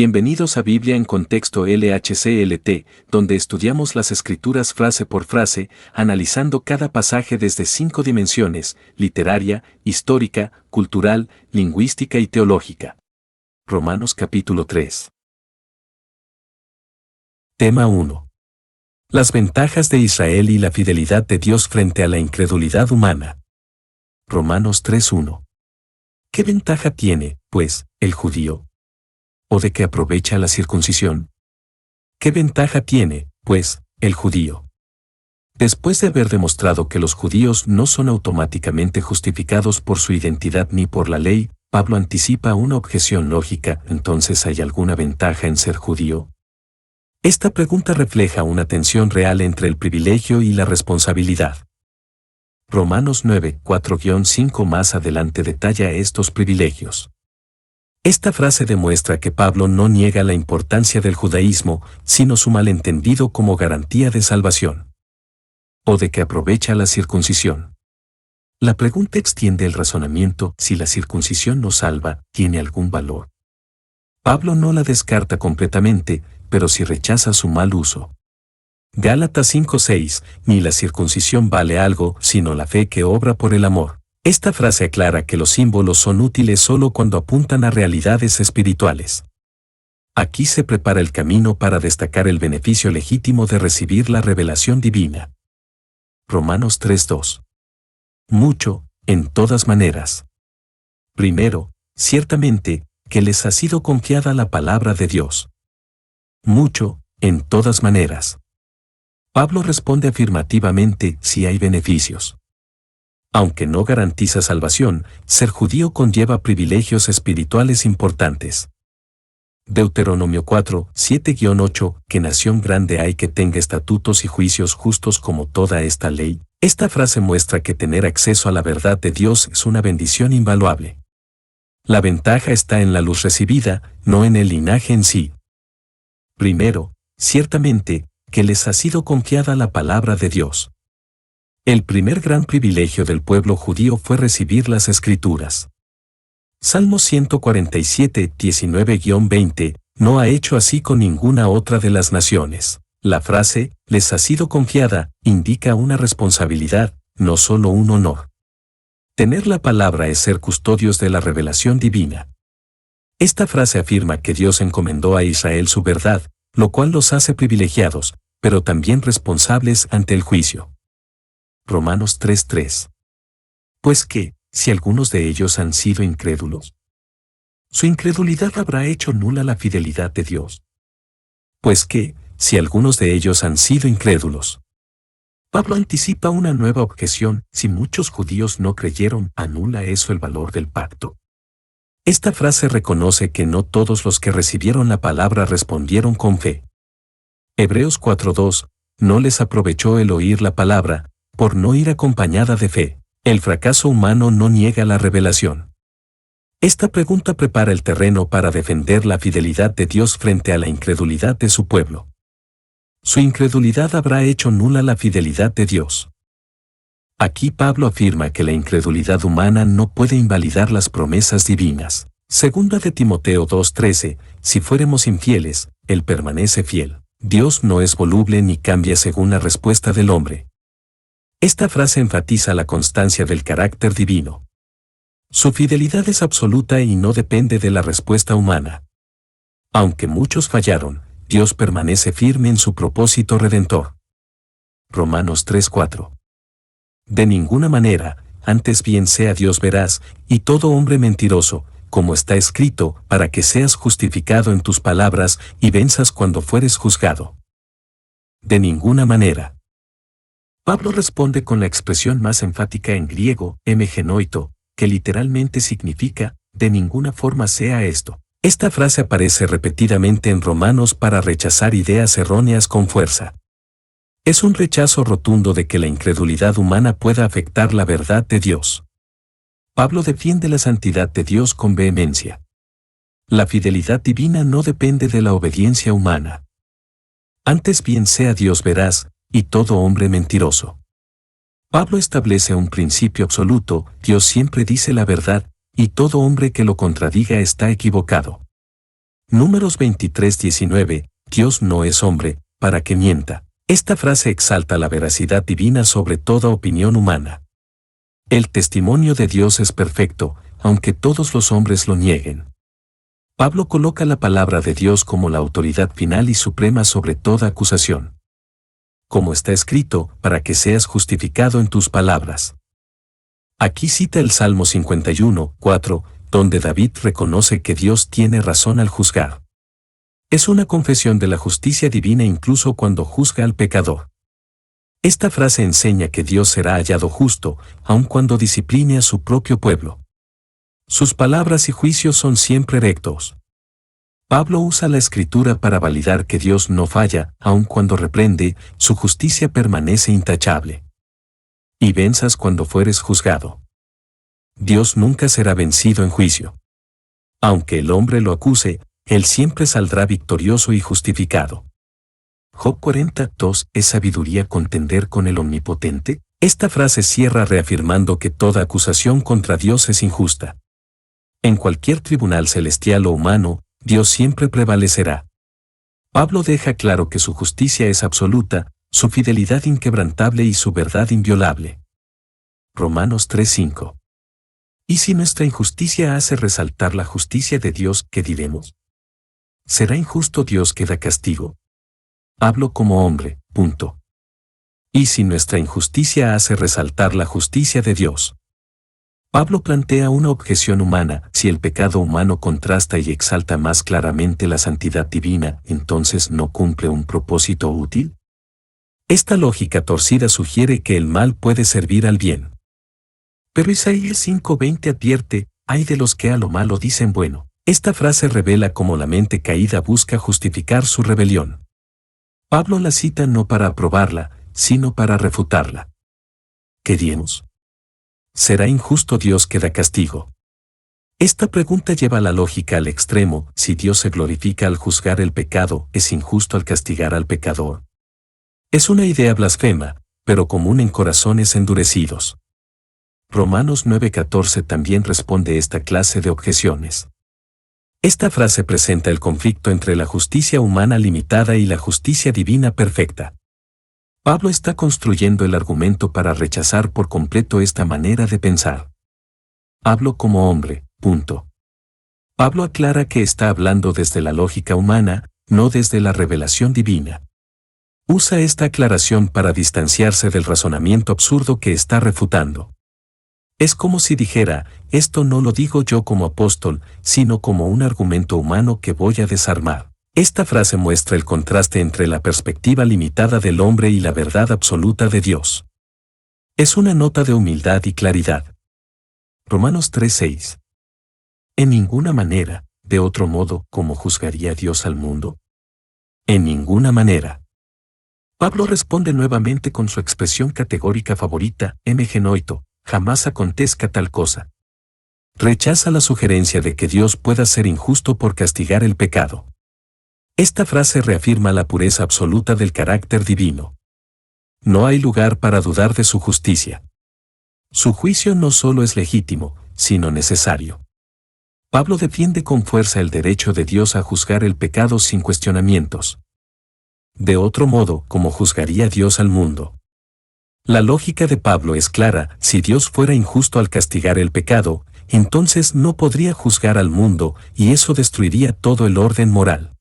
Bienvenidos a Biblia en Contexto LHCLT, donde estudiamos las Escrituras frase por frase, analizando cada pasaje desde 5 dimensiones: literaria, histórica, cultural, lingüística y teológica. Romanos capítulo 3. Tema 1. Las ventajas de Israel y la fidelidad de Dios frente a la incredulidad humana. Romanos 3:1. ¿Qué ventaja tiene, pues, el judío? ¿O de qué aprovecha la circuncisión? ¿Qué ventaja tiene, pues, el judío? Después de haber demostrado que los judíos no son automáticamente justificados por su identidad ni por la ley, Pablo anticipa una objeción lógica: ¿entonces hay alguna ventaja en ser judío? Esta pregunta refleja una tensión real entre el privilegio y la responsabilidad. Romanos 9, 4-5 más adelante detalla estos privilegios. Esta frase demuestra que Pablo no niega la importancia del judaísmo, sino su malentendido como garantía de salvación. ¿O de qué aprovecha la circuncisión? La pregunta extiende el razonamiento: si la circuncisión nos salva, ¿tiene algún valor? Pablo no la descarta completamente, pero sí rechaza su mal uso. Gálatas 5:6, ni la circuncisión vale algo, sino la fe que obra por el amor. Esta frase aclara que los símbolos son útiles solo cuando apuntan a realidades espirituales. Aquí se prepara el camino para destacar el beneficio legítimo de recibir la revelación divina. Romanos 3:2. Mucho, en todas maneras. Primero, ciertamente, que les ha sido confiada la palabra de Dios. Mucho, en todas maneras. Pablo responde afirmativamente: si hay beneficios. Aunque no garantiza salvación, ser judío conlleva privilegios espirituales importantes. Deuteronomio 4, 7-8, ¿qué nación grande hay que tenga estatutos y juicios justos como toda esta ley? Esta frase muestra que tener acceso a la verdad de Dios es una bendición invaluable. La ventaja está en la luz recibida, no en el linaje en sí. Primero, ciertamente, que les ha sido confiada la palabra de Dios. El primer gran privilegio del pueblo judío fue recibir las Escrituras. Salmo 147, 19-20, no ha hecho así con ninguna otra de las naciones. La frase, les ha sido confiada, indica una responsabilidad, no solo un honor. Tener la palabra es ser custodios de la revelación divina. Esta frase afirma que Dios encomendó a Israel su verdad, lo cual los hace privilegiados, pero también responsables ante el juicio. Romanos 3:3. Pues que, si algunos de ellos han sido incrédulos, su incredulidad habrá hecho nula la fidelidad de Dios. Pues que, si algunos de ellos han sido incrédulos. Pablo anticipa una nueva objeción: si muchos judíos no creyeron, ¿anula eso el valor del pacto? Esta frase reconoce que no todos los que recibieron la palabra respondieron con fe. Hebreos 4:2, no les aprovechó el oír la palabra, por no ir acompañada de fe. El fracaso humano no niega la revelación. Esta pregunta prepara el terreno para defender la fidelidad de Dios frente a la incredulidad de su pueblo. Su incredulidad habrá hecho nula la fidelidad de Dios. Aquí Pablo afirma que la incredulidad humana no puede invalidar las promesas divinas. Segunda de Timoteo 2:13, si fuéramos infieles, Él permanece fiel. Dios no es voluble ni cambia según la respuesta del hombre. Esta frase enfatiza la constancia del carácter divino. Su fidelidad es absoluta y no depende de la respuesta humana. Aunque muchos fallaron, Dios permanece firme en su propósito redentor. Romanos 3:4. De ninguna manera, antes bien sea Dios veraz, y todo hombre mentiroso, como está escrito, para que seas justificado en tus palabras, y venzas cuando fueres juzgado. De ninguna manera. Pablo responde con la expresión más enfática en griego, emegenoito, que literalmente significa: de ninguna forma sea esto. Esta frase aparece repetidamente en Romanos para rechazar ideas erróneas con fuerza. Es un rechazo rotundo de que la incredulidad humana pueda afectar la verdad de Dios. Pablo defiende la santidad de Dios con vehemencia. La fidelidad divina no depende de la obediencia humana. Antes bien sea Dios veraz, y todo hombre mentiroso. Pablo establece un principio absoluto: Dios siempre dice la verdad, y todo hombre que lo contradiga está equivocado. Números 23:19, Dios no es hombre, para que mienta. Esta frase exalta la veracidad divina sobre toda opinión humana. El testimonio de Dios es perfecto, aunque todos los hombres lo nieguen. Pablo coloca la palabra de Dios como la autoridad final y suprema sobre toda acusación. Como está escrito, para que seas justificado en tus palabras. Aquí cita el Salmo 51:4, donde David reconoce que Dios tiene razón al juzgar. Es una confesión de la justicia divina incluso cuando juzga al pecador. Esta frase enseña que Dios será hallado justo, aun cuando discipline a su propio pueblo. Sus palabras y juicios son siempre rectos. Pablo usa la Escritura para validar que Dios no falla, aun cuando reprende, su justicia permanece intachable. Y venzas cuando fueres juzgado. Dios nunca será vencido en juicio. Aunque el hombre lo acuse, él siempre saldrá victorioso y justificado. Job 40:2 ¿Es sabiduría contender con el Omnipotente? Esta frase cierra reafirmando que toda acusación contra Dios es injusta. En cualquier tribunal celestial o humano, Dios siempre prevalecerá. Pablo deja claro que su justicia es absoluta, su fidelidad inquebrantable y su verdad inviolable. Romanos 3:5. ¿Y si nuestra injusticia hace resaltar la justicia de Dios, qué diremos? ¿Será injusto Dios que da castigo? Hablo como hombre, punto. ¿Y si nuestra injusticia hace resaltar la justicia de Dios? Pablo plantea una objeción humana: si el pecado humano contrasta y exalta más claramente la santidad divina, ¿entonces no cumple un propósito útil? Esta lógica torcida sugiere que el mal puede servir al bien. Pero Isaías 5:20 advierte: «Ay de los que a lo malo dicen bueno». Esta frase revela cómo la mente caída busca justificar su rebelión. Pablo la cita no para aprobarla, sino para refutarla. ¿Qué diremos? ¿Será injusto Dios que da castigo? Esta pregunta lleva la lógica al extremo: si Dios se glorifica al juzgar el pecado, ¿es injusto al castigar al pecador? Es una idea blasfema, pero común en corazones endurecidos. Romanos 9:14 también responde esta clase de objeciones. Esta frase presenta el conflicto entre la justicia humana limitada y la justicia divina perfecta. Pablo está construyendo el argumento para rechazar por completo esta manera de pensar. Hablo como hombre, punto. Pablo aclara que está hablando desde la lógica humana, no desde la revelación divina. Usa esta aclaración para distanciarse del razonamiento absurdo que está refutando. Es como si dijera: esto no lo digo yo como apóstol, sino como un argumento humano que voy a desarmar. Esta frase muestra el contraste entre la perspectiva limitada del hombre y la verdad absoluta de Dios. Es una nota de humildad y claridad. Romanos 3:6. En ninguna manera, de otro modo, ¿cómo juzgaría Dios al mundo? En ninguna manera. Pablo responde nuevamente con su expresión categórica favorita: emegenoito, jamás acontezca tal cosa. Rechaza la sugerencia de que Dios pueda ser injusto por castigar el pecado. Esta frase reafirma la pureza absoluta del carácter divino. No hay lugar para dudar de su justicia. Su juicio no solo es legítimo, sino necesario. Pablo defiende con fuerza el derecho de Dios a juzgar el pecado sin cuestionamientos. De otro modo, ¿cómo juzgaría Dios al mundo? La lógica de Pablo es clara: si Dios fuera injusto al castigar el pecado, entonces no podría juzgar al mundo, y eso destruiría todo el orden moral.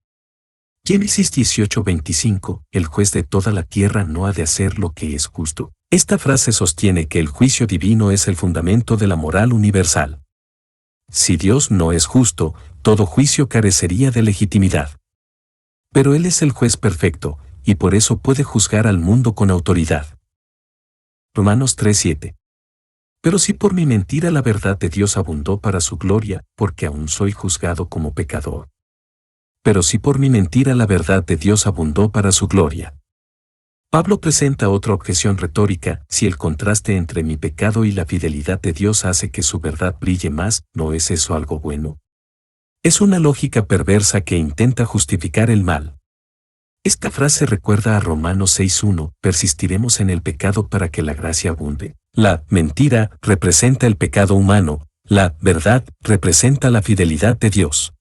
Génesis 18:25, el juez de toda la tierra no ha de hacer lo que es justo. Esta frase sostiene que el juicio divino es el fundamento de la moral universal. Si Dios no es justo, todo juicio carecería de legitimidad. Pero Él es el juez perfecto, y por eso puede juzgar al mundo con autoridad. Romanos 3:7. Pero si por mi mentira la verdad de Dios abundó para su gloria, porque aún soy juzgado como pecador. Pero si por mi mentira la verdad de Dios abundó para su gloria. Pablo presenta otra objeción retórica: si el contraste entre mi pecado y la fidelidad de Dios hace que su verdad brille más, ¿no es eso algo bueno? Es una lógica perversa que intenta justificar el mal. Esta frase recuerda a Romanos 6:1, persistiremos en el pecado para que la gracia abunde. La mentira representa el pecado humano, la verdad representa la fidelidad de Dios.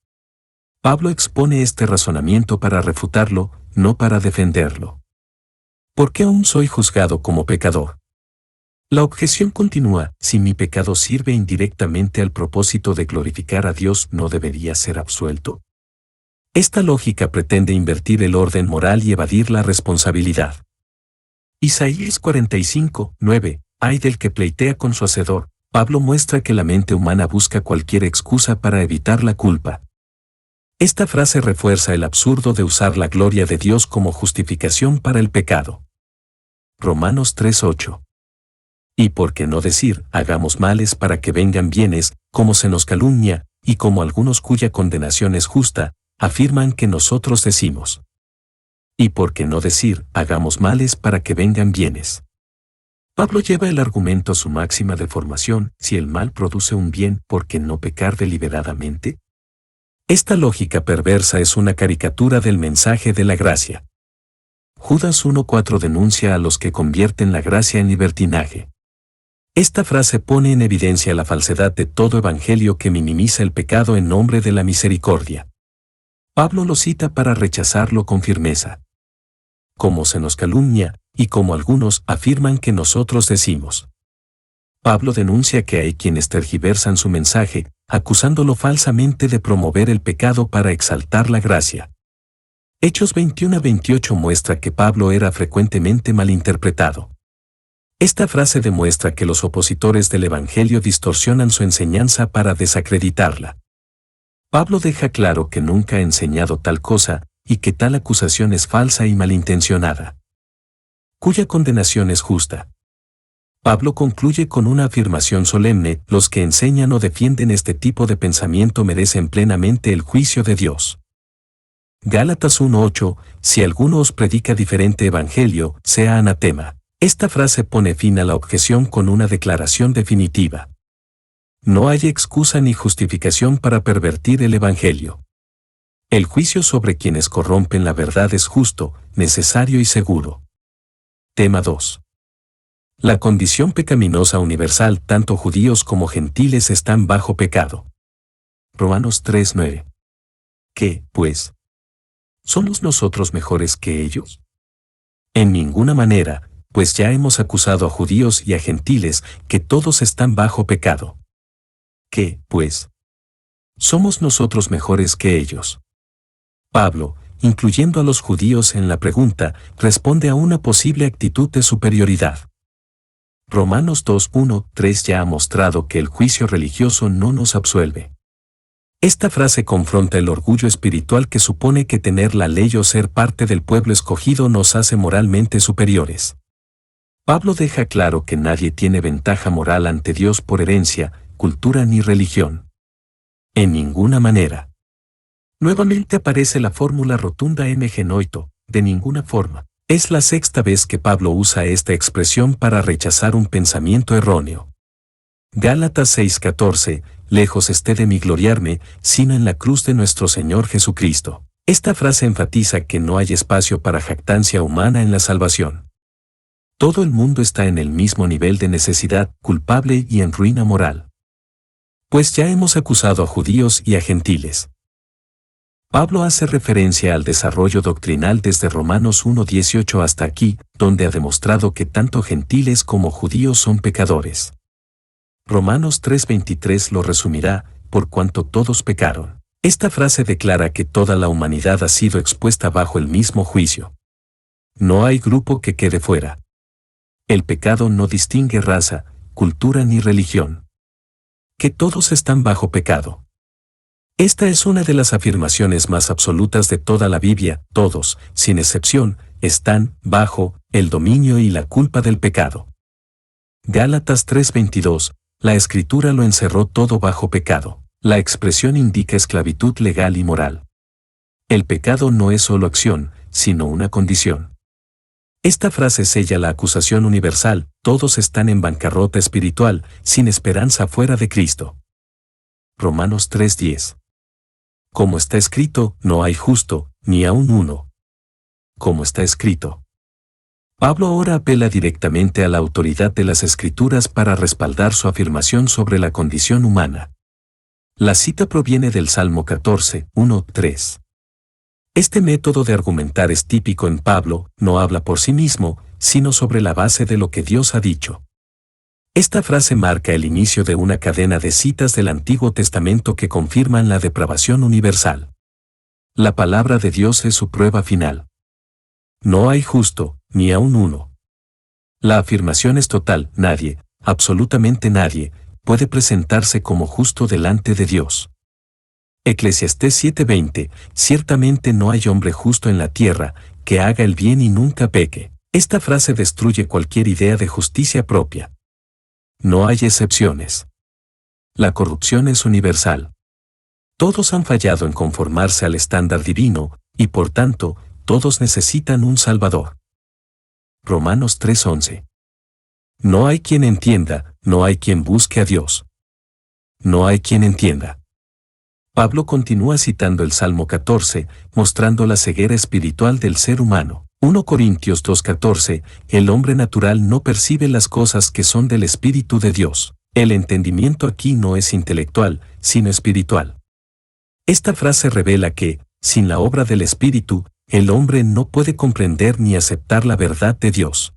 Pablo expone este razonamiento para refutarlo, no para defenderlo. ¿Por qué aún soy juzgado como pecador? La objeción continúa: si mi pecado sirve indirectamente al propósito de glorificar a Dios, ¿no debería ser absuelto? Esta lógica pretende invertir el orden moral y evadir la responsabilidad. Isaías 45:9, ay del que pleitea con su hacedor. Pablo muestra que la mente humana busca cualquier excusa para evitar la culpa. Esta frase refuerza el absurdo de usar la gloria de Dios como justificación para el pecado. Romanos 3:8. ¿Y por qué no decir, hagamos males para que vengan bienes, como se nos calumnia, y como algunos cuya condenación es justa, afirman que nosotros decimos? ¿Y por qué no decir, hagamos males para que vengan bienes? Pablo lleva el argumento a su máxima deformación: si el mal produce un bien, ¿por qué no pecar deliberadamente? Esta lógica perversa es una caricatura del mensaje de la gracia. Judas 1:4 denuncia a los que convierten la gracia en libertinaje. Esta frase pone en evidencia la falsedad de todo evangelio que minimiza el pecado en nombre de la misericordia. Pablo lo cita para rechazarlo con firmeza. Como se nos calumnia, y como algunos afirman que nosotros decimos. Pablo denuncia que hay quienes tergiversan su mensaje, acusándolo falsamente de promover el pecado para exaltar la gracia. Hechos 21:28 muestra que Pablo era frecuentemente malinterpretado. Esta frase demuestra que los opositores del Evangelio distorsionan su enseñanza para desacreditarla. Pablo deja claro que nunca ha enseñado tal cosa, y que tal acusación es falsa y malintencionada, cuya condenación es justa. Pablo concluye con una afirmación solemne: los que enseñan o defienden este tipo de pensamiento merecen plenamente el juicio de Dios. Gálatas 1:8, si alguno os predica diferente evangelio, sea anatema. Esta frase pone fin a la objeción con una declaración definitiva. No hay excusa ni justificación para pervertir el evangelio. El juicio sobre quienes corrompen la verdad es justo, necesario y seguro. Tema 2. La condición pecaminosa universal: tanto judíos como gentiles están bajo pecado. Romanos 3:9. ¿Qué, pues? ¿Somos nosotros mejores que ellos? En ninguna manera, pues ya hemos acusado a judíos y a gentiles que todos están bajo pecado. ¿Qué, pues? ¿Somos nosotros mejores que ellos? Pablo, incluyendo a los judíos en la pregunta, responde a una posible actitud de superioridad. Romanos 2:1-3 ya ha mostrado que el juicio religioso no nos absuelve. Esta frase confronta el orgullo espiritual que supone que tener la ley o ser parte del pueblo escogido nos hace moralmente superiores. Pablo deja claro que nadie tiene ventaja moral ante Dios por herencia, cultura ni religión. En ninguna manera. Nuevamente aparece la fórmula rotunda M genoito, de ninguna forma. Es la sexta vez que Pablo usa esta expresión para rechazar un pensamiento erróneo. Gálatas 6:14, lejos esté de mí gloriarme, sino en la cruz de nuestro Señor Jesucristo. Esta frase enfatiza que no hay espacio para jactancia humana en la salvación. Todo el mundo está en el mismo nivel de necesidad, culpable y en ruina moral. Pues ya hemos acusado a judíos y a gentiles. Pablo hace referencia al desarrollo doctrinal desde Romanos 1:18 hasta aquí, donde ha demostrado que tanto gentiles como judíos son pecadores. Romanos 3:23 lo resumirá: por cuanto todos pecaron. Esta frase declara que toda la humanidad ha sido expuesta bajo el mismo juicio. No hay grupo que quede fuera. El pecado no distingue raza, cultura ni religión. Que todos están bajo pecado. Esta es una de las afirmaciones más absolutas de toda la Biblia: todos, sin excepción, están bajo el dominio y la culpa del pecado. Gálatas 3:22, la Escritura lo encerró todo bajo pecado. La expresión indica esclavitud legal y moral. El pecado no es solo acción, sino una condición. Esta frase sella la acusación universal: todos están en bancarrota espiritual, sin esperanza fuera de Cristo. Romanos 3:10. Como está escrito, no hay justo, ni aun uno. Como está escrito. Pablo ahora apela directamente a la autoridad de las Escrituras para respaldar su afirmación sobre la condición humana. La cita proviene del Salmo 14, 1-3. Este método de argumentar es típico en Pablo, no habla por sí mismo, sino sobre la base de lo que Dios ha dicho. Esta frase marca el inicio de una cadena de citas del Antiguo Testamento que confirman la depravación universal. La palabra de Dios es su prueba final. No hay justo, ni aun uno. La afirmación es total, nadie, absolutamente nadie, puede presentarse como justo delante de Dios. Eclesiastés 7:20, ciertamente no hay hombre justo en la tierra, que haga el bien y nunca peque. Esta frase destruye cualquier idea de justicia propia. No hay excepciones. La corrupción es universal. Todos han fallado en conformarse al estándar divino, y por tanto, todos necesitan un Salvador. Romanos 3:11. No hay quien entienda, no hay quien busque a Dios. No hay quien entienda. Pablo continúa citando el Salmo 14, mostrando la ceguera espiritual del ser humano. 1 Corintios 2:14, el hombre natural no percibe las cosas que son del Espíritu de Dios. El entendimiento aquí no es intelectual, sino espiritual. Esta frase revela que, sin la obra del Espíritu, el hombre no puede comprender ni aceptar la verdad de Dios.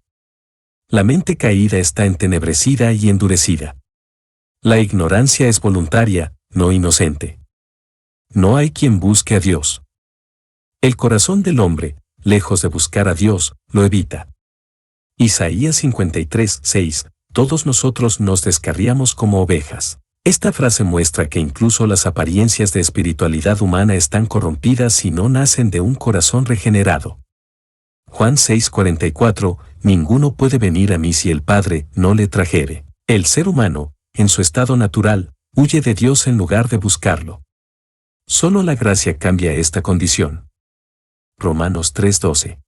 La mente caída está entenebrecida y endurecida. La ignorancia es voluntaria, no inocente. No hay quien busque a Dios. El corazón del hombre, lejos de buscar a Dios, lo evita. Isaías 53:6, todos nosotros nos descarriamos como ovejas. Esta frase muestra que incluso las apariencias de espiritualidad humana están corrompidas y no nacen de un corazón regenerado. Juan 6:44, ninguno puede venir a mí si el Padre no le trajere. El ser humano, en su estado natural, huye de Dios en lugar de buscarlo. Solo la gracia cambia esta condición. Romanos 3:12.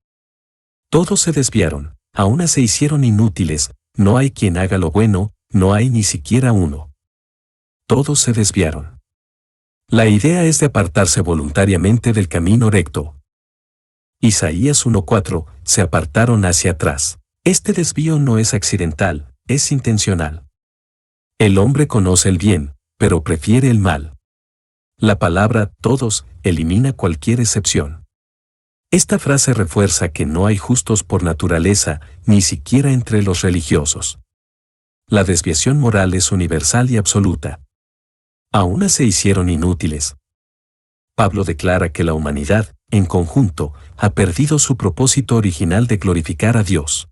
Todos se desviaron, a una se hicieron inútiles, no hay quien haga lo bueno, no hay ni siquiera uno. Todos se desviaron. La idea es de apartarse voluntariamente del camino recto. Isaías 1:4, se apartaron hacia atrás. Este desvío no es accidental, es intencional. El hombre conoce el bien, pero prefiere el mal. La palabra todos elimina cualquier excepción. Esta frase refuerza que no hay justos por naturaleza, ni siquiera entre los religiosos. La desviación moral es universal y absoluta. A una se hicieron inútiles. Pablo declara que la humanidad, en conjunto, ha perdido su propósito original de glorificar a Dios.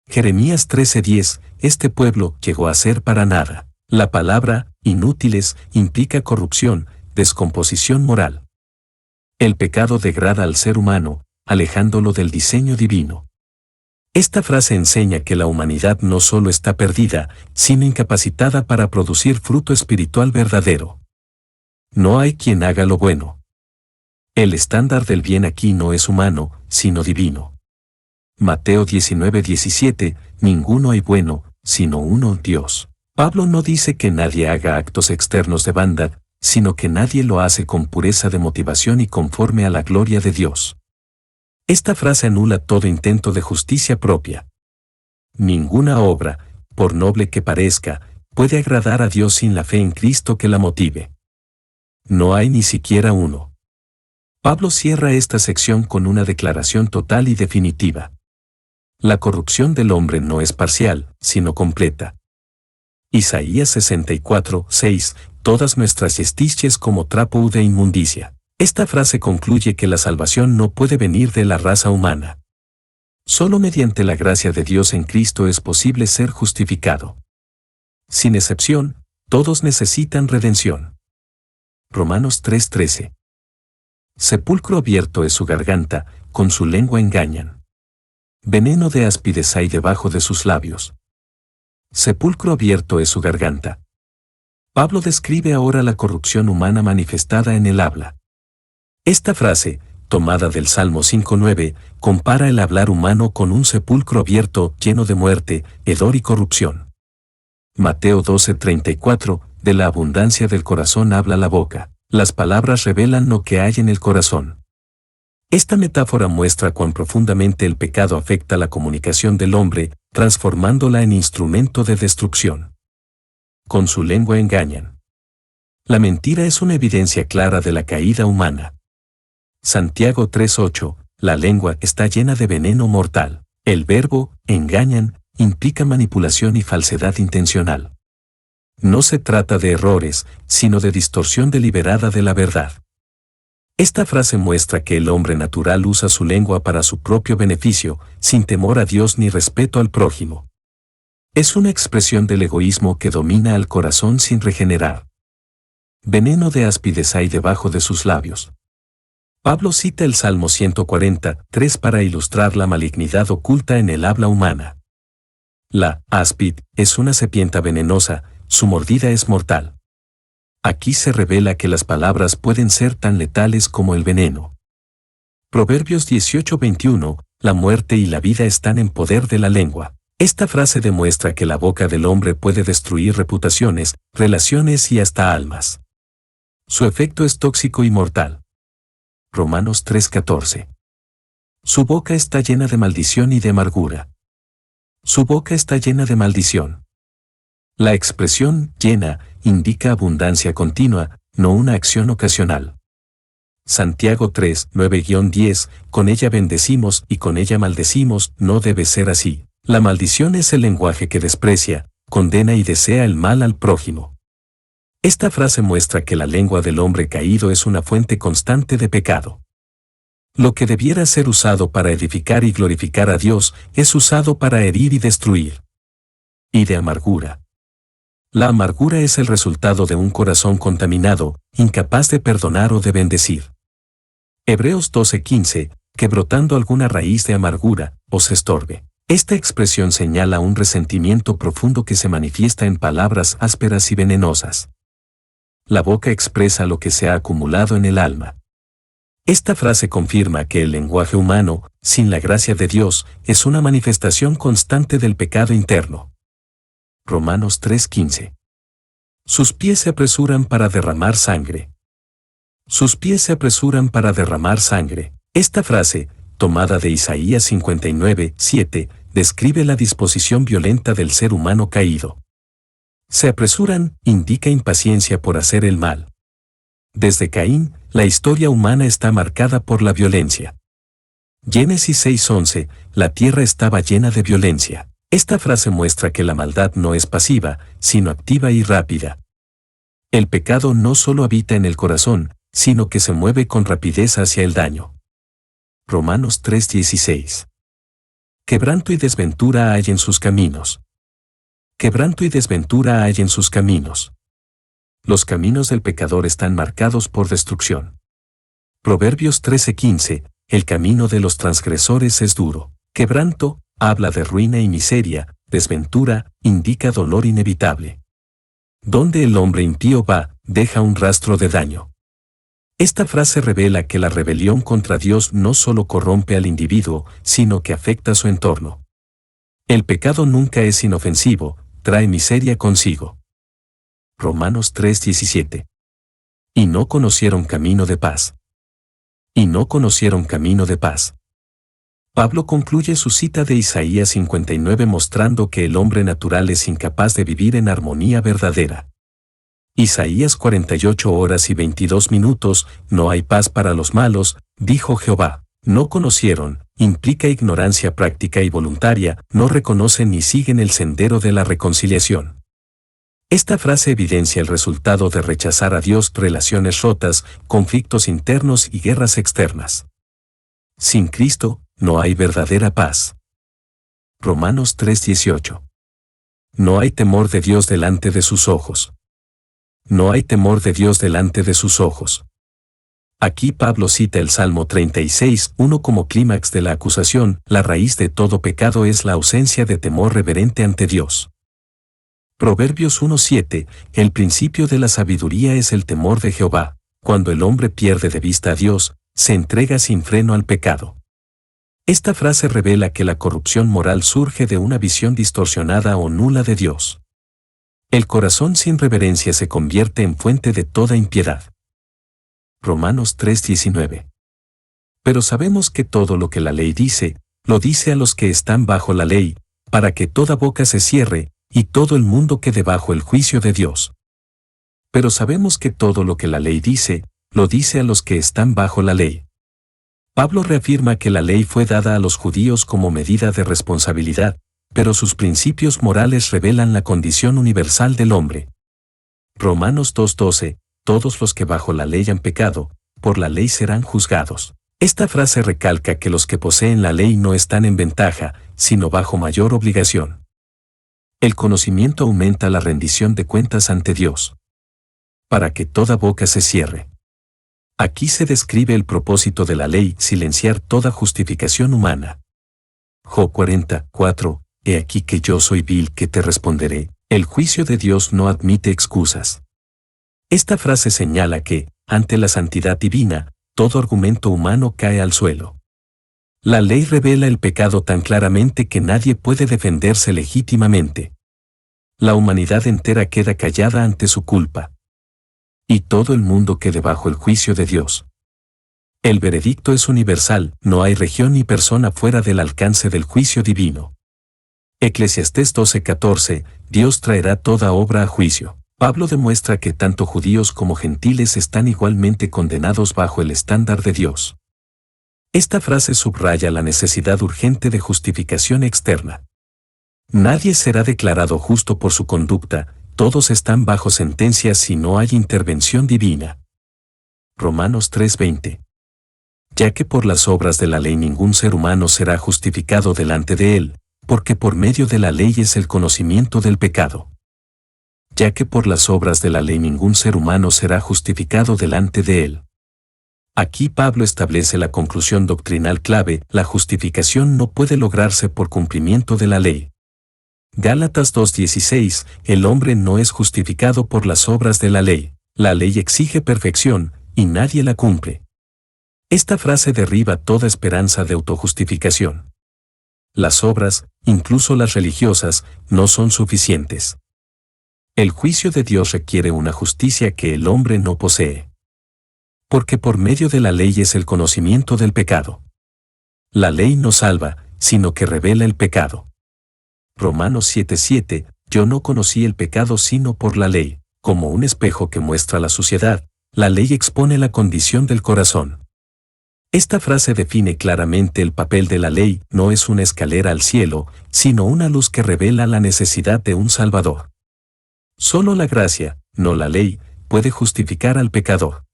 Jeremías 13:10, este pueblo llegó a ser para nada. La palabra, inútiles, implica corrupción, descomposición moral. El pecado degrada al ser humano, alejándolo del diseño divino. Esta frase enseña que la humanidad no solo está perdida, sino incapacitada para producir fruto espiritual verdadero. No hay quien haga lo bueno. El estándar del bien aquí no es humano, sino divino. Mateo 19:17, ninguno hay bueno, sino uno, Dios. Pablo no dice que nadie haga actos externos de bondad, sino que nadie lo hace con pureza de motivación y conforme a la gloria de Dios. Esta frase anula todo intento de justicia propia. Ninguna obra, por noble que parezca, puede agradar a Dios sin la fe en Cristo que la motive. No hay ni siquiera uno. Pablo cierra esta sección con una declaración total y definitiva. La corrupción del hombre no es parcial, sino completa. Isaías 64:6, todas nuestras justicies como trapo de inmundicia. Esta frase concluye que la salvación no puede venir de la raza humana. Solo mediante la gracia de Dios en Cristo es posible ser justificado. Sin excepción, todos necesitan redención. Romanos 3:13. Sepulcro abierto es su garganta, con su lengua engañan. Veneno de áspides hay debajo de sus labios. Sepulcro abierto es su garganta. Pablo describe ahora la corrupción humana manifestada en el habla. Esta frase, tomada del Salmo 5:9, compara el hablar humano con un sepulcro abierto lleno de muerte, hedor y corrupción. Mateo 12:34, de la abundancia del corazón habla la boca. Las palabras revelan lo que hay en el corazón. Esta metáfora muestra cuán profundamente el pecado afecta la comunicación del hombre, transformándola en instrumento de destrucción. Con su lengua engañan. La mentira es una evidencia clara de la caída humana. Santiago 3:8, la lengua está llena de veneno mortal. El verbo, engañan, implica manipulación y falsedad intencional. No se trata de errores, sino de distorsión deliberada de la verdad. Esta frase muestra que el hombre natural usa su lengua para su propio beneficio, sin temor a Dios ni respeto al prójimo. Es una expresión del egoísmo que domina al corazón sin regenerar. Veneno de áspides hay debajo de sus labios. Pablo cita el Salmo 143 para ilustrar la malignidad oculta en el habla humana. La áspid es una serpiente venenosa, su mordida es mortal. Aquí se revela que las palabras pueden ser tan letales como el veneno. Proverbios 18:21, la muerte y la vida están en poder de la lengua. Esta frase demuestra que la boca del hombre puede destruir reputaciones, relaciones y hasta almas. Su efecto es tóxico y mortal. Romanos 3:14. Su boca está llena de maldición y de amargura. Su boca está llena de maldición. La expresión llena indica abundancia continua, no una acción ocasional. Santiago 3:9-10, con ella bendecimos y con ella maldecimos, no debe ser así. La maldición es el lenguaje que desprecia, condena y desea el mal al prójimo. Esta frase muestra que la lengua del hombre caído es una fuente constante de pecado. Lo que debiera ser usado para edificar y glorificar a Dios es usado para herir y destruir. Y de amargura. La amargura es el resultado de un corazón contaminado, incapaz de perdonar o de bendecir. Hebreos 12:15, que brotando alguna raíz de amargura, os estorbe. Esta expresión señala un resentimiento profundo que se manifiesta en palabras ásperas y venenosas. La boca expresa lo que se ha acumulado en el alma. Esta frase confirma que el lenguaje humano, sin la gracia de Dios, es una manifestación constante del pecado interno. Romanos 3:15. Sus pies se apresuran para derramar sangre. Sus pies se apresuran para derramar sangre. Esta frase, tomada de Isaías 59:7, describe la disposición violenta del ser humano caído. Se apresuran, indica impaciencia por hacer el mal. Desde Caín, la historia humana está marcada por la violencia. Génesis 6:11, la tierra estaba llena de violencia. Esta frase muestra que la maldad no es pasiva, sino activa y rápida. El pecado no solo habita en el corazón, sino que se mueve con rapidez hacia el daño. Romanos 3:16. Quebranto y desventura hay en sus caminos. Quebranto y desventura hay en sus caminos. Los caminos del pecador están marcados por destrucción. Proverbios 13:15, el camino de los transgresores es duro. Quebranto, habla de ruina y miseria, desventura, indica dolor inevitable. Donde el hombre impío va, deja un rastro de daño. Esta frase revela que la rebelión contra Dios no solo corrompe al individuo, sino que afecta su entorno. El pecado nunca es inofensivo, trae miseria consigo. Romanos 3:17. Y no conocieron camino de paz. Y no conocieron camino de paz. Pablo concluye su cita de Isaías 59 mostrando que el hombre natural es incapaz de vivir en armonía verdadera. Isaías 48:22, no hay paz para los malos, dijo Jehová. No conocieron, implica ignorancia práctica y voluntaria, no reconocen ni siguen el sendero de la reconciliación. Esta frase evidencia el resultado de rechazar a Dios, relaciones rotas, conflictos internos y guerras externas. Sin Cristo, no hay verdadera paz. Romanos 3:18. No hay temor de Dios delante de sus ojos. No hay temor de Dios delante de sus ojos. Aquí Pablo cita el Salmo 36:1 como clímax de la acusación, la raíz de todo pecado es la ausencia de temor reverente ante Dios. Proverbios 1:7, el principio de la sabiduría es el temor de Jehová. Cuando el hombre pierde de vista a Dios, se entrega sin freno al pecado. Esta frase revela que la corrupción moral surge de una visión distorsionada o nula de Dios. El corazón sin reverencia se convierte en fuente de toda impiedad. Romanos 3:19. Pero sabemos que todo lo que la ley dice, lo dice a los que están bajo la ley, para que toda boca se cierre, y todo el mundo quede bajo el juicio de Dios. Pero sabemos que todo lo que la ley dice, lo dice a los que están bajo la ley. Pablo reafirma que la ley fue dada a los judíos como medida de responsabilidad, pero sus principios morales revelan la condición universal del hombre. Romanos 2:12, todos los que bajo la ley han pecado, por la ley serán juzgados. Esta frase recalca que los que poseen la ley no están en ventaja, sino bajo mayor obligación. El conocimiento aumenta la rendición de cuentas ante Dios. Para que toda boca se cierre. Aquí se describe el propósito de la ley: silenciar toda justificación humana. Job 40:4, he aquí que yo soy vil que te responderé, el juicio de Dios no admite excusas. Esta frase señala que, ante la santidad divina, todo argumento humano cae al suelo. La ley revela el pecado tan claramente que nadie puede defenderse legítimamente. La humanidad entera queda callada ante su culpa. Y todo el mundo quede bajo el juicio de Dios. El veredicto es universal, no hay región ni persona fuera del alcance del juicio divino. Eclesiastés 12:14, Dios traerá toda obra a juicio. Pablo demuestra que tanto judíos como gentiles están igualmente condenados bajo el estándar de Dios. Esta frase subraya la necesidad urgente de justificación externa. Nadie será declarado justo por su conducta, todos están bajo sentencia si no hay intervención divina. Romanos 3:20. Ya que por las obras de la ley ningún ser humano será justificado delante de él, porque por medio de la ley es el conocimiento del pecado. Ya que por las obras de la ley ningún ser humano será justificado delante de él. Aquí Pablo establece la conclusión doctrinal clave: la justificación no puede lograrse por cumplimiento de la ley. Gálatas 2:16, el hombre no es justificado por las obras de la ley exige perfección, y nadie la cumple. Esta frase derriba toda esperanza de autojustificación. Las obras, incluso las religiosas, no son suficientes. El juicio de Dios requiere una justicia que el hombre no posee. Porque por medio de la ley es el conocimiento del pecado. La ley no salva, sino que revela el pecado. Romanos 7:7, yo no conocí el pecado sino por la ley, como un espejo que muestra la suciedad, la ley expone la condición del corazón. Esta frase define claramente el papel de la ley: no es una escalera al cielo, sino una luz que revela la necesidad de un Salvador. Solo la gracia, no la ley, puede justificar al pecador.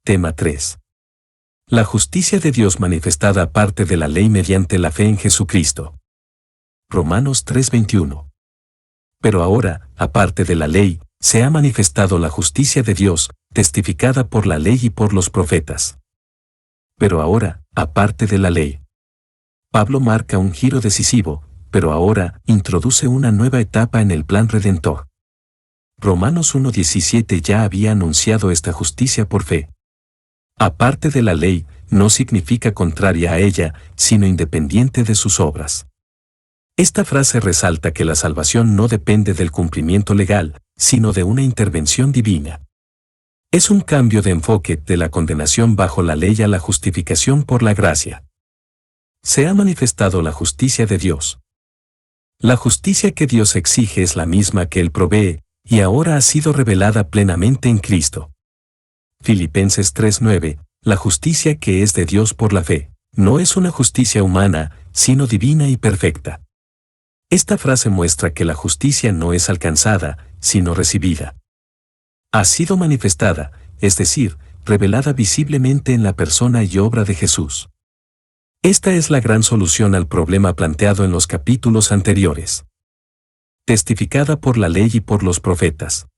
Tema 3. La justicia de Dios manifestada aparte de la ley mediante la fe en Jesucristo. Romanos 3:21. Pero ahora, aparte de la ley, se ha manifestado la justicia de Dios, testificada por la ley y por los profetas. Pero ahora, aparte de la ley. Pablo marca un giro decisivo, pero ahora introduce una nueva etapa en el plan redentor. Romanos 1:17 ya había anunciado esta justicia por fe. Aparte de la ley, no significa contraria a ella, sino independiente de sus obras. Esta frase resalta que la salvación no depende del cumplimiento legal, sino de una intervención divina. Es un cambio de enfoque de la condenación bajo la ley a la justificación por la gracia. Se ha manifestado la justicia de Dios. La justicia que Dios exige es la misma que Él provee, y ahora ha sido revelada plenamente en Cristo. Filipenses 3:9, la justicia que es de Dios por la fe, no es una justicia humana, sino divina y perfecta. Esta frase muestra que la justicia no es alcanzada, sino recibida. Ha sido manifestada, es decir, revelada visiblemente en la persona y obra de Jesús. Esta es la gran solución al problema planteado en los capítulos anteriores. Testificada por la ley y por los profetas.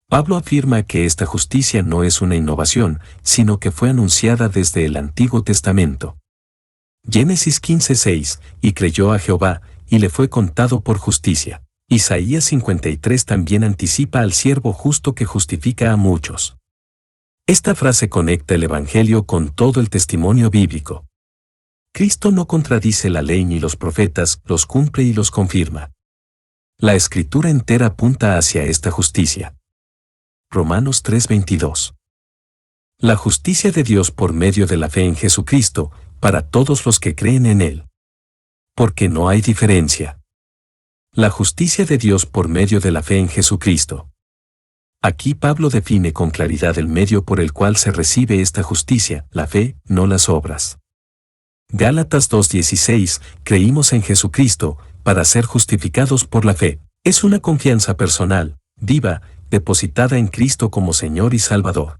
Pablo afirma que esta justicia no es una innovación, sino que fue anunciada desde el Antiguo Testamento. Génesis 15:6, y creyó a Jehová, y le fue contado por justicia. Isaías 53 también anticipa al siervo justo que justifica a muchos. Esta frase conecta el Evangelio con todo el testimonio bíblico. Cristo no contradice la ley ni los profetas, los cumple y los confirma. La Escritura entera apunta hacia esta justicia. Romanos 3:22. La justicia de Dios por medio de la fe en Jesucristo, para todos los que creen en Él. Porque no hay diferencia. La justicia de Dios por medio de la fe en Jesucristo. Aquí Pablo define con claridad el medio por el cual se recibe esta justicia, la fe, no las obras. Gálatas 2:16, creímos en Jesucristo, para ser justificados por la fe. Es una confianza personal, viva, depositada en Cristo como Señor y Salvador.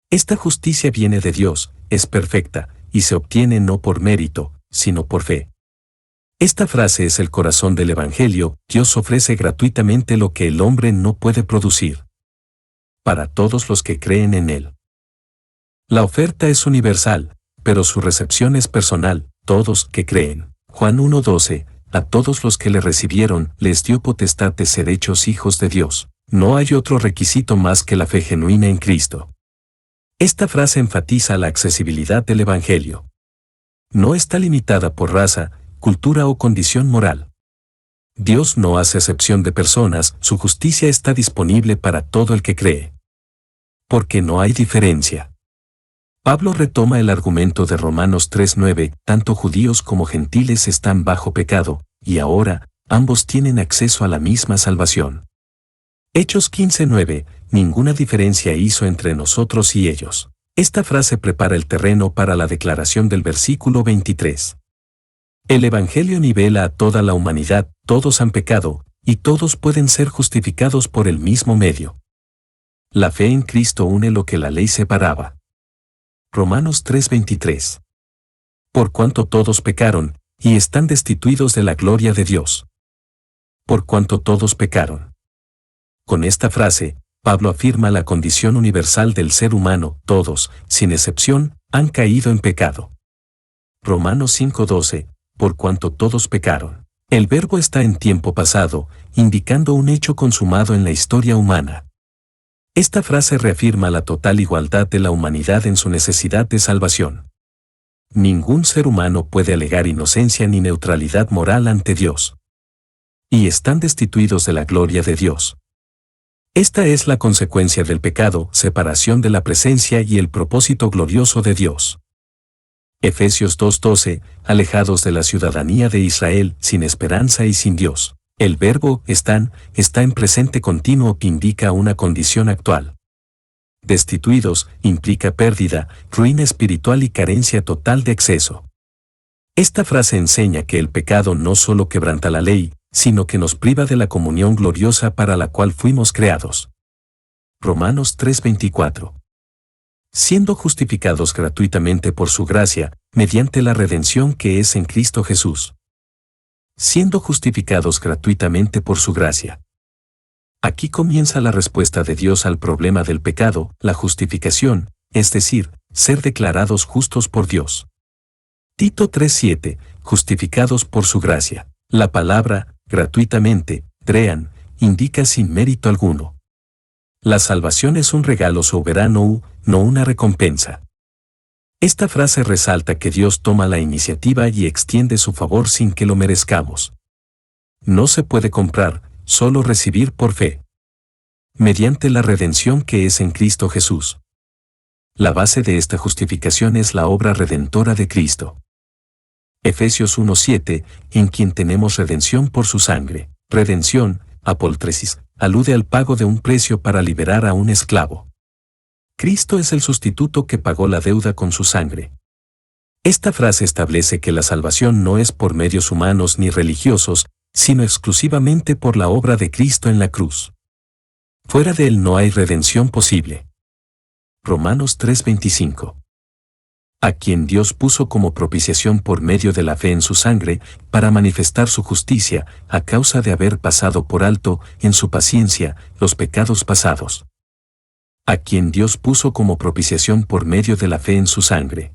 Esta justicia viene de Dios, es perfecta, y se obtiene no por mérito, sino por fe. Esta frase es el corazón del Evangelio: Dios ofrece gratuitamente lo que el hombre no puede producir. Para todos los que creen en Él. La oferta es universal, pero su recepción es personal, todos que creen. Juan 1:12, a todos los que le recibieron, les dio potestad de ser hechos hijos de Dios. No hay otro requisito más que la fe genuina en Cristo. Esta frase enfatiza la accesibilidad del Evangelio. No está limitada por raza, cultura o condición moral. Dios no hace acepción de personas, su justicia está disponible para todo el que cree. Porque no hay diferencia. Pablo retoma el argumento de Romanos 3:9, tanto judíos como gentiles están bajo pecado, y ahora, ambos tienen acceso a la misma salvación. Hechos 15:9, ninguna diferencia hizo entre nosotros y ellos. Esta frase prepara el terreno para la declaración del versículo 23. El Evangelio nivela a toda la humanidad, todos han pecado, y todos pueden ser justificados por el mismo medio. La fe en Cristo une lo que la ley separaba. Romanos 3:23. Por cuanto todos pecaron, y están destituidos de la gloria de Dios. Por cuanto todos pecaron. Con esta frase, Pablo afirma la condición universal del ser humano: todos, sin excepción, han caído en pecado. Romanos 5:12, por cuanto todos pecaron. El verbo está en tiempo pasado, indicando un hecho consumado en la historia humana. Esta frase reafirma la total igualdad de la humanidad en su necesidad de salvación. Ningún ser humano puede alegar inocencia ni neutralidad moral ante Dios. Y están destituidos de la gloria de Dios. Esta es la consecuencia del pecado, separación de la presencia y el propósito glorioso de Dios. Efesios 2:12, alejados de la ciudadanía de Israel, sin esperanza y sin Dios. El verbo está en presente continuo que indica una condición actual. Destituidos implica pérdida, ruina espiritual y carencia total de acceso. Esta frase enseña que el pecado no solo quebranta la ley, sino que nos priva de la comunión gloriosa para la cual fuimos creados. Romanos 3:24. Siendo justificados gratuitamente por su gracia, mediante la redención que es en Cristo Jesús. Siendo justificados gratuitamente por su gracia. Aquí comienza la respuesta de Dios al problema del pecado, la justificación, es decir, ser declarados justos por Dios. Tito 3:7, justificados por su gracia. La palabra, gratuitamente, drean, indica sin mérito alguno. La salvación es un regalo soberano, no una recompensa. Esta frase resalta que Dios toma la iniciativa y extiende su favor sin que lo merezcamos. No se puede comprar, solo recibir por fe. Mediante la redención que es en Cristo Jesús. La base de esta justificación es la obra redentora de Cristo. Efesios 1:7, en quien tenemos redención por su sangre. Redención, apoltresis, alude al pago de un precio para liberar a un esclavo. Cristo es el sustituto que pagó la deuda con su sangre. Esta frase establece que la salvación no es por medios humanos ni religiosos, sino exclusivamente por la obra de Cristo en la cruz. Fuera de Él no hay redención posible. Romanos 3:25. A quien Dios puso como propiciación por medio de la fe en su sangre, para manifestar su justicia, a causa de haber pasado por alto, en su paciencia, los pecados pasados. A quien Dios puso como propiciación por medio de la fe en su sangre.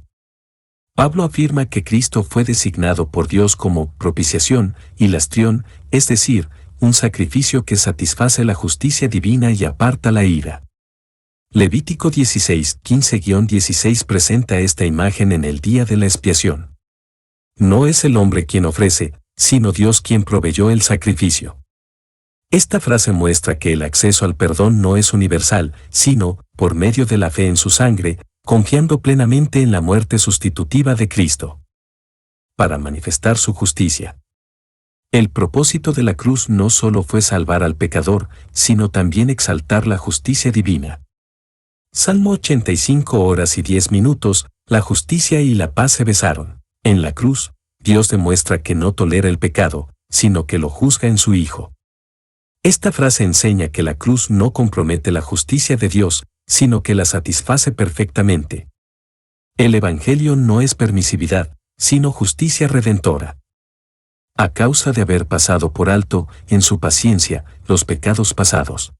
Pablo afirma que Cristo fue designado por Dios como propiciación, hilastrión, es decir, un sacrificio que satisface la justicia divina y aparta la ira. Levítico 16:15-16 presenta esta imagen en el día de la expiación. No es el hombre quien ofrece, sino Dios quien proveyó el sacrificio. Esta frase muestra que el acceso al perdón no es universal, sino, por medio de la fe en su sangre, confiando plenamente en la muerte sustitutiva de Cristo. Para manifestar su justicia. El propósito de la cruz no solo fue salvar al pecador, sino también exaltar la justicia divina. Salmo 85 horas y 10 minutos, la justicia y la paz se besaron. En la cruz, Dios demuestra que no tolera el pecado, sino que lo juzga en su Hijo. Esta frase enseña que la cruz no compromete la justicia de Dios, sino que la satisface perfectamente. El Evangelio no es permisividad, sino justicia redentora. A causa de haber pasado por alto, en su paciencia, los pecados pasados.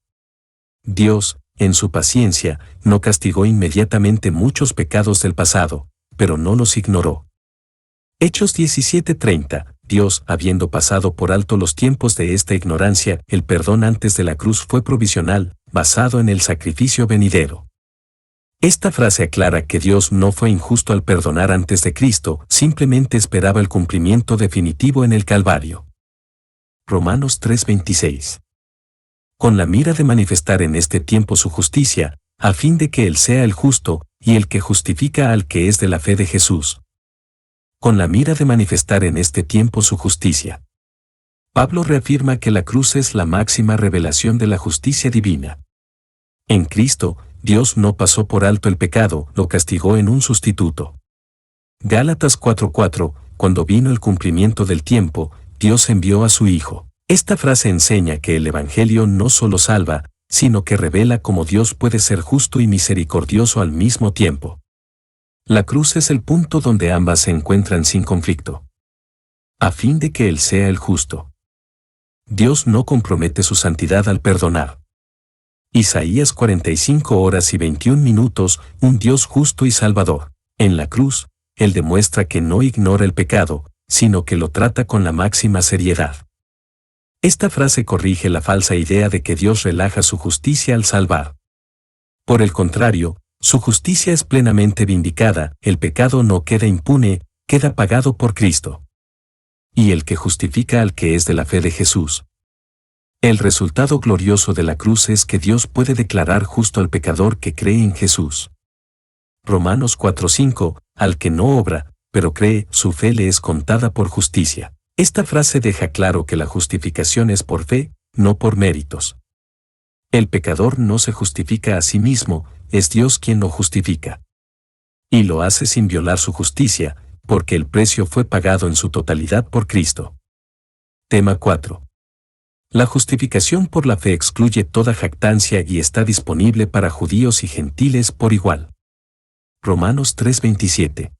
Dios, en su paciencia, no castigó inmediatamente muchos pecados del pasado, pero no los ignoró. Hechos 17:30, Dios, habiendo pasado por alto los tiempos de esta ignorancia, el perdón antes de la cruz fue provisional, basado en el sacrificio venidero. Esta frase aclara que Dios no fue injusto al perdonar antes de Cristo, simplemente esperaba el cumplimiento definitivo en el Calvario. Romanos 3:26. Con la mira de manifestar en este tiempo su justicia, a fin de que Él sea el justo, y el que justifica al que es de la fe de Jesús. Con la mira de manifestar en este tiempo su justicia. Pablo reafirma que la cruz es la máxima revelación de la justicia divina. En Cristo, Dios no pasó por alto el pecado, lo castigó en un sustituto. Gálatas 4:4, cuando vino el cumplimiento del tiempo, Dios envió a su Hijo. Esta frase enseña que el Evangelio no solo salva, sino que revela cómo Dios puede ser justo y misericordioso al mismo tiempo. La cruz es el punto donde ambas se encuentran sin conflicto. A fin de que Él sea el justo. Dios no compromete su santidad al perdonar. Isaías 45 horas y 21 minutos, un Dios justo y salvador. En la cruz, Él demuestra que no ignora el pecado, sino que lo trata con la máxima seriedad. Esta frase corrige la falsa idea de que Dios relaja su justicia al salvar. Por el contrario, su justicia es plenamente vindicada, el pecado no queda impune, queda pagado por Cristo. Y el que justifica al que es de la fe de Jesús. El resultado glorioso de la cruz es que Dios puede declarar justo al pecador que cree en Jesús. Romanos 4:5, al que no obra, pero cree, su fe le es contada por justicia. Esta frase deja claro que la justificación es por fe, no por méritos. El pecador no se justifica a sí mismo, es Dios quien lo justifica. Y lo hace sin violar su justicia, porque el precio fue pagado en su totalidad por Cristo. Tema 4. La justificación por la fe excluye toda jactancia y está disponible para judíos y gentiles por igual. Romanos 3:27.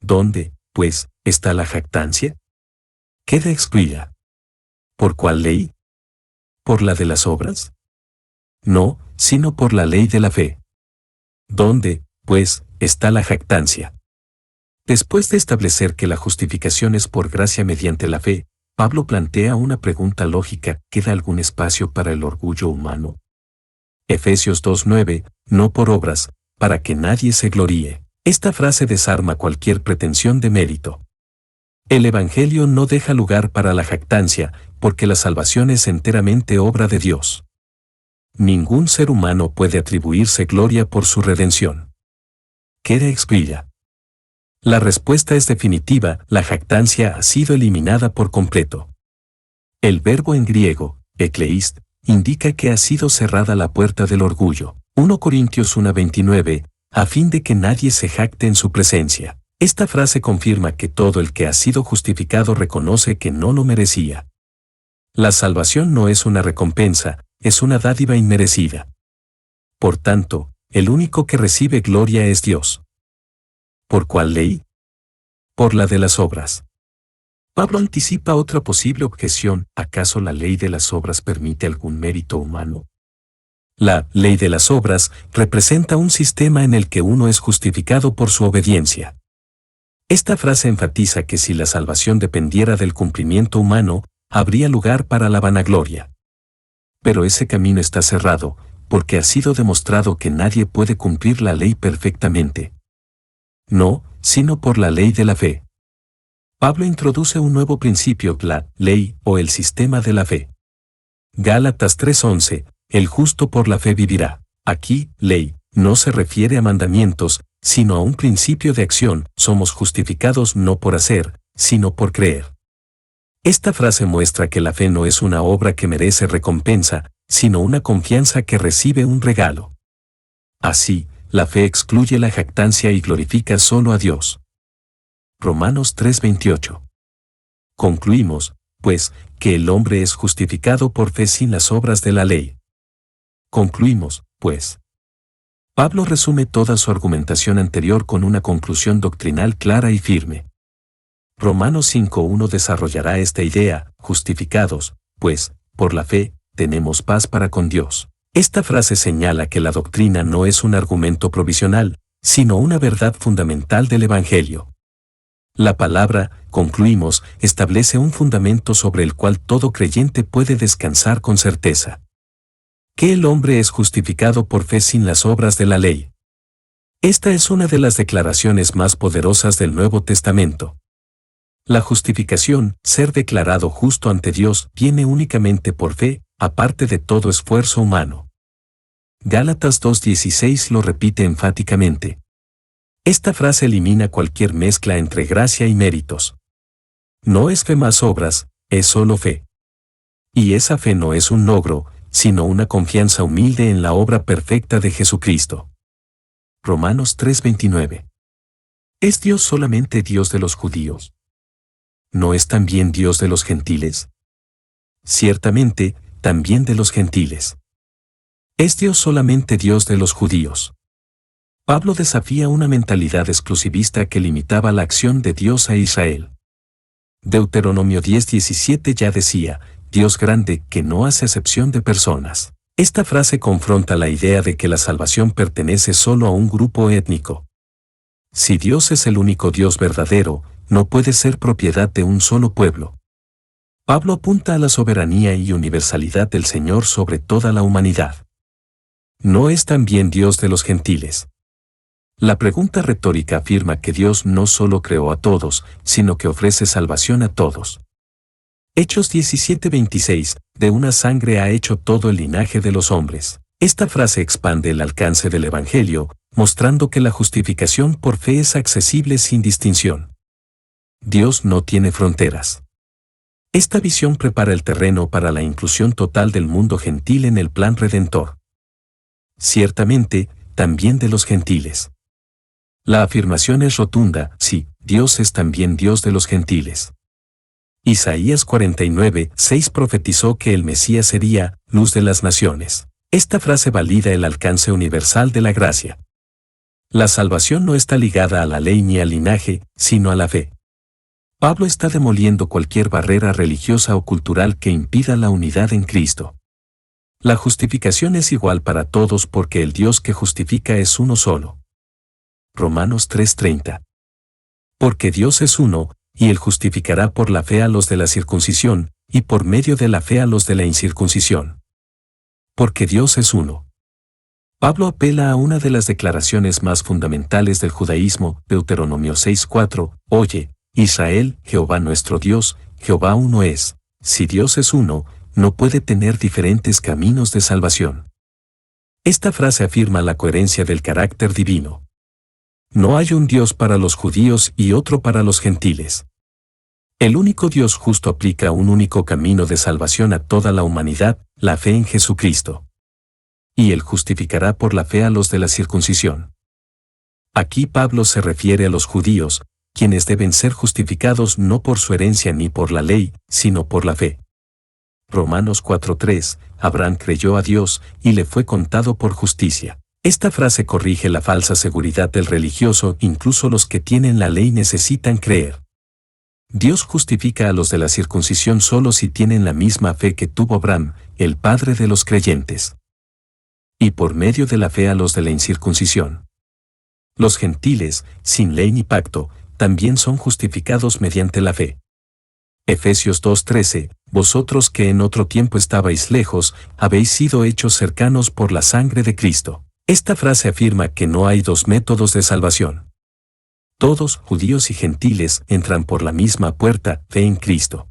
¿Dónde, pues, está la jactancia? Queda excluida. ¿Por cuál ley? ¿Por la de las obras? No, sino por la ley de la fe. ¿Dónde, pues, está la jactancia? Después de establecer que la justificación es por gracia mediante la fe, Pablo plantea una pregunta lógica: ¿queda algún espacio para el orgullo humano? Efesios 2:9, no por obras, para que nadie se gloríe. Esta frase desarma cualquier pretensión de mérito. El Evangelio no deja lugar para la jactancia, porque la salvación es enteramente obra de Dios. Ningún ser humano puede atribuirse gloria por su redención. Queda excluida. La respuesta es definitiva: la jactancia ha sido eliminada por completo. El verbo en griego, ekleist, indica que ha sido cerrada la puerta del orgullo. 1 Corintios 1:29, a fin de que nadie se jacte en su presencia. Esta frase confirma que todo el que ha sido justificado reconoce que no lo merecía. La salvación no es una recompensa, es una dádiva inmerecida. Por tanto, el único que recibe gloria es Dios. ¿Por cuál ley? Por la de las obras. Pablo anticipa otra posible objeción: ¿acaso la ley de las obras permite algún mérito humano? La ley de las obras representa un sistema en el que uno es justificado por su obediencia. Esta frase enfatiza que si la salvación dependiera del cumplimiento humano, habría lugar para la vanagloria. Pero ese camino está cerrado, porque ha sido demostrado que nadie puede cumplir la ley perfectamente. No, sino por la ley de la fe. Pablo introduce un nuevo principio: la ley o el sistema de la fe. Gálatas 3:11, el justo por la fe vivirá. Aquí, ley, no se refiere a mandamientos, sino a un principio de acción: somos justificados no por hacer, sino por creer. Esta frase muestra que la fe no es una obra que merece recompensa, sino una confianza que recibe un regalo. Así, la fe excluye la jactancia y glorifica solo a Dios. Romanos 3:28. Concluimos, pues, que el hombre es justificado por fe sin las obras de la ley. Concluimos, pues. Pablo resume toda su argumentación anterior con una conclusión doctrinal clara y firme. Romanos 5:1 desarrollará esta idea: justificados, pues, por la fe, tenemos paz para con Dios. Esta frase señala que la doctrina no es un argumento provisional, sino una verdad fundamental del Evangelio. La palabra, concluimos, establece un fundamento sobre el cual todo creyente puede descansar con certeza. Que el hombre es justificado por fe sin las obras de la ley. Esta es una de las declaraciones más poderosas del Nuevo Testamento. La justificación, ser declarado justo ante Dios, viene únicamente por fe, aparte de todo esfuerzo humano. Gálatas 2:16 lo repite enfáticamente. Esta frase elimina cualquier mezcla entre gracia y méritos. No es fe más obras, es solo fe. Y esa fe no es un logro, sino una confianza humilde en la obra perfecta de Jesucristo. Romanos 3:29. ¿Es Dios solamente Dios de los judíos? ¿No es también Dios de los gentiles? Ciertamente, también de los gentiles. ¿Es Dios solamente Dios de los judíos? Pablo desafía una mentalidad exclusivista que limitaba la acción de Dios a Israel. Deuteronomio 10:17 ya decía: Dios grande, que no hace acepción de personas. Esta frase confronta la idea de que la salvación pertenece solo a un grupo étnico. Si Dios es el único Dios verdadero, no puede ser propiedad de un solo pueblo. Pablo apunta a la soberanía y universalidad del Señor sobre toda la humanidad. ¿No es también Dios de los gentiles? La pregunta retórica afirma que Dios no solo creó a todos, sino que ofrece salvación a todos. Hechos 17:26, de una sangre ha hecho todo el linaje de los hombres. Esta frase expande el alcance del Evangelio, mostrando que la justificación por fe es accesible sin distinción. Dios no tiene fronteras. Esta visión prepara el terreno para la inclusión total del mundo gentil en el plan redentor. Ciertamente, también de los gentiles. La afirmación es rotunda: sí, Dios es también Dios de los gentiles. Isaías 49:6 profetizó que el Mesías sería luz de las naciones. Esta frase valida el alcance universal de la gracia. La salvación no está ligada a la ley ni al linaje, sino a la fe. Pablo está demoliendo cualquier barrera religiosa o cultural que impida la unidad en Cristo. La justificación es igual para todos porque el Dios que justifica es uno solo. Romanos 3:30. Porque Dios es uno, y Él justificará por la fe a los de la circuncisión, y por medio de la fe a los de la incircuncisión. Porque Dios es uno. Pablo apela a una de las declaraciones más fundamentales del judaísmo, Deuteronomio 6:4, Oye, Israel, Jehová nuestro Dios, Jehová uno es. Si Dios es uno, no puede tener diferentes caminos de salvación. Esta frase afirma la coherencia del carácter divino. No hay un Dios para los judíos y otro para los gentiles. El único Dios justo aplica un único camino de salvación a toda la humanidad, la fe en Jesucristo. Y Él justificará por la fe a los de la circuncisión. Aquí Pablo se refiere a los judíos, quienes deben ser justificados no por su herencia ni por la ley, sino por la fe. Romanos 4:3, Abraham creyó a Dios, y le fue contado por justicia. Esta frase corrige la falsa seguridad del religioso: incluso los que tienen la ley necesitan creer. Dios justifica a los de la circuncisión solo si tienen la misma fe que tuvo Abraham, el padre de los creyentes. Y por medio de la fe a los de la incircuncisión. Los gentiles, sin ley ni pacto, también son justificados mediante la fe. Efesios 2:13, vosotros que en otro tiempo estabais lejos, habéis sido hechos cercanos por la sangre de Cristo. Esta frase afirma que no hay dos métodos de salvación. Todos, judíos y gentiles, entran por la misma puerta, fe en Cristo.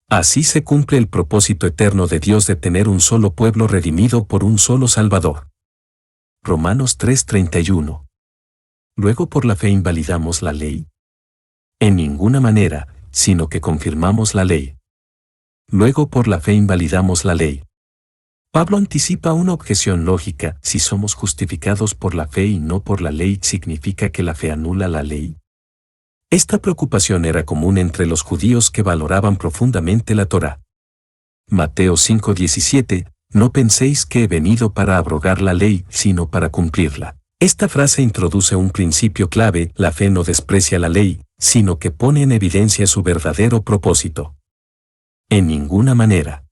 Así se cumple el propósito eterno de Dios de tener un solo pueblo redimido por un solo Salvador. Romanos 3:31. ¿Luego por la fe invalidamos la ley? En ninguna manera, sino que confirmamos la ley. Luego por la fe invalidamos la ley. Pablo anticipa una objeción lógica: si somos justificados por la fe y no por la ley, ¿significa que la fe anula la ley? Esta preocupación era común entre los judíos que valoraban profundamente la Torá. Mateo 5:17, no penséis que he venido para abrogar la ley, sino para cumplirla. Esta frase introduce un principio clave: la fe no desprecia la ley, sino que pone en evidencia su verdadero propósito. En ninguna manera.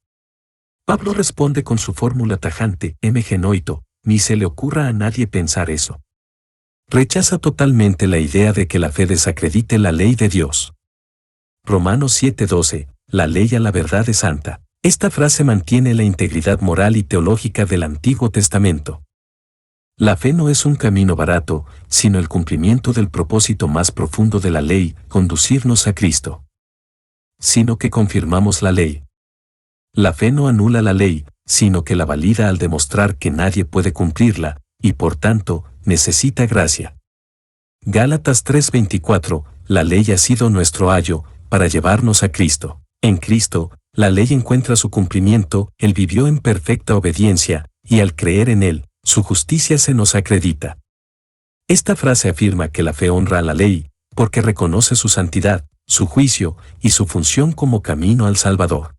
Pablo responde con su fórmula tajante: noito, ni se le ocurra a nadie pensar eso. Rechaza totalmente la idea de que la fe desacredite la ley de Dios. Romanos 7:12, la ley a la verdad es santa. Esta frase mantiene la integridad moral y teológica del Antiguo Testamento. La fe no es un camino barato, sino el cumplimiento del propósito más profundo de la ley, conducirnos a Cristo. Sino que confirmamos la ley. La fe no anula la ley, sino que la valida al demostrar que nadie puede cumplirla, y por tanto, necesita gracia. Gálatas 3:24, la ley ha sido nuestro ayo, para llevarnos a Cristo. En Cristo, la ley encuentra su cumplimiento, Él vivió en perfecta obediencia, y al creer en Él, su justicia se nos acredita. Esta frase afirma que la fe honra a la ley, porque reconoce su santidad, su juicio, y su función como camino al Salvador.